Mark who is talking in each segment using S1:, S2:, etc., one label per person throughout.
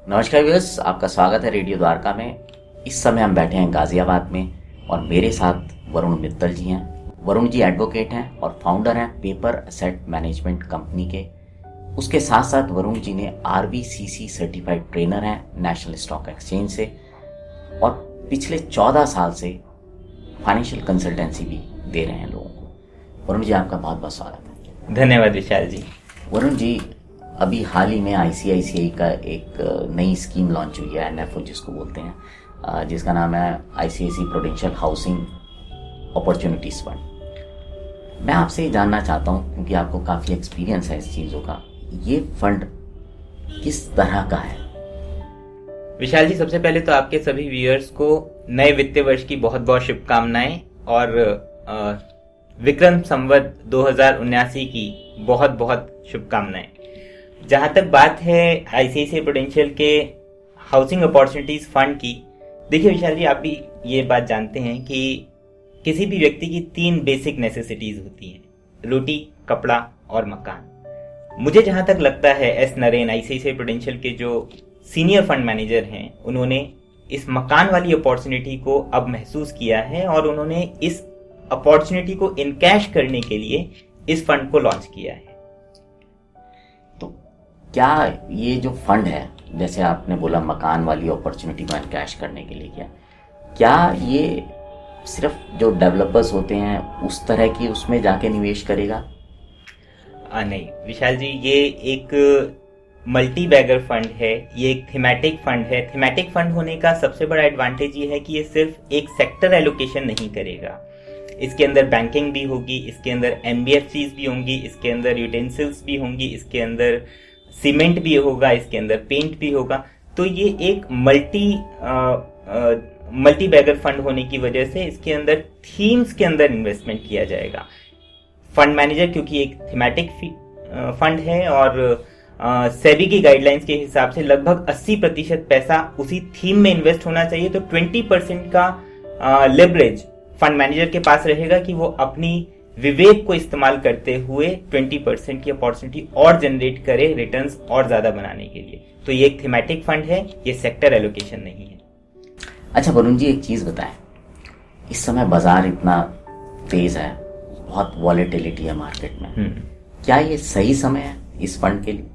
S1: नमस्कार व्यूअर्स, आपका स्वागत है रेडियो द्वारका में। इस समय हम बैठे हैं गाजियाबाद में और मेरे साथ वरुण मित्तल जी हैं। वरुण जी एडवोकेट हैं और फाउंडर हैं पेपर एसेट मैनेजमेंट कंपनी के। उसके साथ साथ वरुण जी ने RVCC सर्टिफाइड ट्रेनर हैं नेशनल स्टॉक एक्सचेंज से और पिछले 14 साल से फाइनेंशियल कंसल्टेंसी भी दे रहे हैं लोगों को। वरुण जी, आपका बहुत बहुत स्वागत है।
S2: धन्यवाद विशाल जी।
S1: वरुण जी, अभी हाल ही में ICICI का एक नई स्कीम लॉन्च हुई है, NFO जिसको बोलते हैं, जिसका नाम है ICICI prudential housing opportunities fund. मैं आपसे ये जानना चाहता हूँ, क्योंकि आपको काफ़ी एक्सपीरियंस है इस चीज़ों का, ये फंड किस तरह का है?
S2: विशाल जी, सबसे पहले तो आपके सभी व्यूअर्स को नए वित्तीय वर्ष की बहुत बहुत शुभकामनाएं और विक्रम संवत 2079 की बहुत बहुत शुभकामनाएं। जहां तक बात है ICICI प्रूडेंशियल के हाउसिंग अपॉर्चुनिटीज फंड की, देखिए विशाल जी, आप भी ये बात जानते हैं कि किसी भी व्यक्ति की 3 बेसिक नेसेसिटीज होती हैं, रोटी, कपड़ा और मकान। मुझे जहां तक लगता है एस नरेन ICICI प्रूडेंशियल के जो सीनियर फंड मैनेजर हैं, उन्होंने इस मकान वाली अपॉर्चुनिटी को अब महसूस किया है और उन्होंने इस अपॉर्चुनिटी को इनकैश करने के लिए इस फंड को लॉन्च किया है।
S1: क्या ये जो फंड है, जैसे आपने बोला मकान वाली अपॉर्चुनिटी को कैश करने के लिए, क्या ये सिर्फ जो डेवलपर्स होते हैं उस तरह की उसमें जाके निवेश करेगा?
S2: नहीं विशाल जी, ये एक मल्टी बैगर फंड है, ये एक थीमेटिक फंड है। थीमेटिक फंड होने का सबसे बड़ा एडवांटेज ये है कि ये सिर्फ एक सेक्टर एलोकेशन नहीं करेगा। इसके अंदर बैंकिंग भी होगी, इसके अंदर NBFCs भी होंगी, इसके अंदर यूटेंसिल्स भी होंगी, इसके अंदर सीमेंट भी होगा, इसके अंदर पेंट भी होगा। तो ये एक मल्टी बैगर फंड होने की वजह से इसके अंदर थीम्स के अंदर इन्वेस्टमेंट किया जाएगा। फंड मैनेजर क्योंकि एक थीमेटिक फंड है और सेबी की गाइडलाइंस के हिसाब से लगभग 80% पैसा उसी थीम में इन्वेस्ट होना चाहिए। तो 20% का लेवरेज फंड मैनेजर के पास रहेगा कि वो अपनी विवेक को इस्तेमाल करते हुए 20% की अपॉर्चुनिटी और जनरेट करे रिटर्न्स और ज्यादा बनाने के लिए। तो ये एक थीमेटिक फंड है, ये सेक्टर एलोकेशन नहीं है।
S1: अच्छा वरुण जी, एक चीज बताएं, इस समय बाजार इतना तेज है, बहुत वॉलेटिलिटी है मार्केट में, क्या ये सही समय है इस फंड के लिए?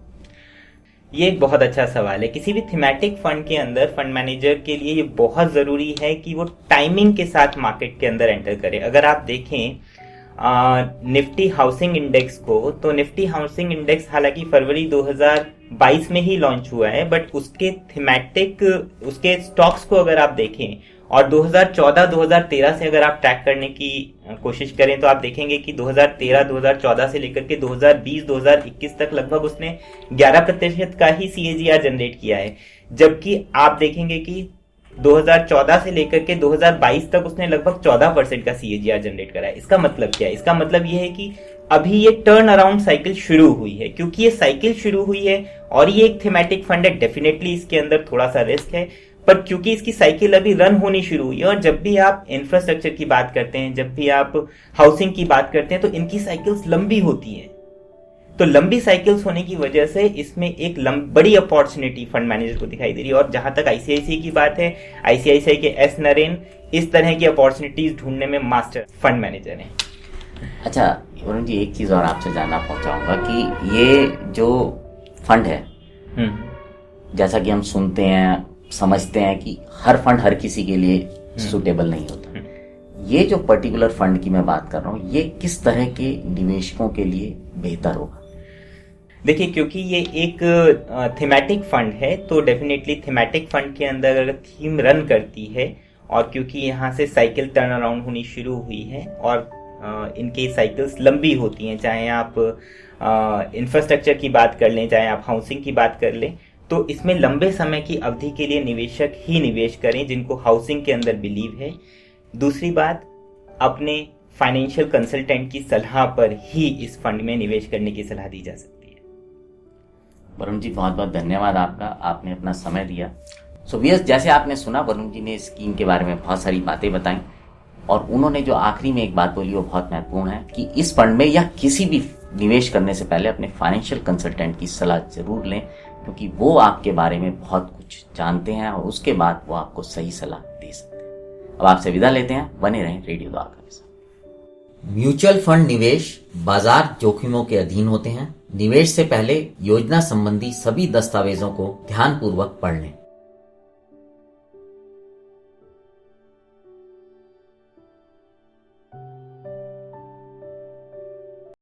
S2: ये एक बहुत अच्छा सवाल है। किसी भी थीमेटिक फंड के अंदर फंड मैनेजर के लिए ये बहुत जरूरी है कि वो टाइमिंग के साथ मार्केट के अंदर एंटर करे। अगर आप देखें निफ्टी हाउसिंग इंडेक्स को, तो निफ्टी हाउसिंग इंडेक्स हालांकि फरवरी 2022 में ही लॉन्च हुआ है, बट उसके उसके स्टॉक्स को अगर आप देखें और 2014-2013 से अगर आप ट्रैक करने की कोशिश करें तो आप देखेंगे कि 2013-2014 से लेकर के 2020-2021 तक लगभग उसने 11% का ही CAGR जनरेट किया है। जबकि आप देखेंगे कि 2014 से लेकर के 2022 तक उसने लगभग 14% का CAGR जनरेट करा है। इसका मतलब क्या है? इसका मतलब यह है कि अभी ये टर्न अराउंड साइकिल शुरू हुई है। क्योंकि ये साइकिल शुरू हुई है और ये एक थीमेटिक फंड है, डेफिनेटली इसके अंदर थोड़ा सा रिस्क है, पर क्योंकि इसकी साइकिल अभी रन होनी शुरू हुई है और जब भी आप इंफ्रास्ट्रक्चर की बात करते हैं, जब भी आप हाउसिंग की बात करते हैं, तो इनकी साइकिल्स लंबी होती हैं। तो लंबी साइकिल्स होने की वजह से इसमें एक बड़ी अपॉर्चुनिटी फंड मैनेजर को दिखाई दे रही है। और जहां तक ICICI की बात है, ICICI के एस नरेन इस तरह की अपॉर्चुनिटीज ढूंढने में मास्टर फंड मैनेजर हैं।
S1: अच्छा वरुण जी, एक चीज और आपसे जानना पहुंचाऊंगा कि ये जो फंड है, जैसा कि हम सुनते हैं समझते हैं कि हर फंड हर किसी के लिए सुटेबल नहीं होता। ये जो पर्टिकुलर फंड की मैं बात कर रहा हूँ, ये किस तरह के निवेशकों के लिए बेहतर होगा?
S2: देखिए, क्योंकि ये एक थीमेटिक फंड है तो डेफिनेटली थीमेटिक फंड के अंदर अगर थीम रन करती है और क्योंकि यहाँ से साइकिल टर्न अराउंड होनी शुरू हुई है और इनकी साइकिल्स लंबी होती हैं, चाहे आप इंफ्रास्ट्रक्चर की बात कर लें, चाहे आप हाउसिंग की बात कर लें, तो इसमें लंबे समय की अवधि के लिए निवेशक ही निवेश करें जिनको हाउसिंग के अंदर बिलीव है। दूसरी बात, अपने फाइनेंशियल कंसल्टेंट की सलाह पर ही इस फंड में निवेश करने की सलाह दी जा सकती है।
S1: वरुण जी, बहुत बहुत धन्यवाद आपका, आपने अपना समय दिया। सो व्यूअर्स, जैसे आपने सुना, वरुण जी ने स्कीम के बारे में बहुत सारी बातें बताई और उन्होंने जो आखिरी में एक बात बोली वो बहुत महत्वपूर्ण है कि इस फंड में या किसी भी निवेश करने से पहले अपने फाइनेंशियल कंसल्टेंट की सलाह जरूर लें, क्योंकि वो आपके बारे में बहुत कुछ जानते हैं और उसके बाद वो आपको सही सलाह दे सकते हैं। अब आपसे विदा लेते हैं, बने रहें रेडियो द्वारका के साथ। म्यूचुअल फंड निवेश बाजार जोखिमों के अधीन होते हैं। निवेश से पहले योजना संबंधी सभी दस्तावेजों को ध्यानपूर्वक पढ़ लें।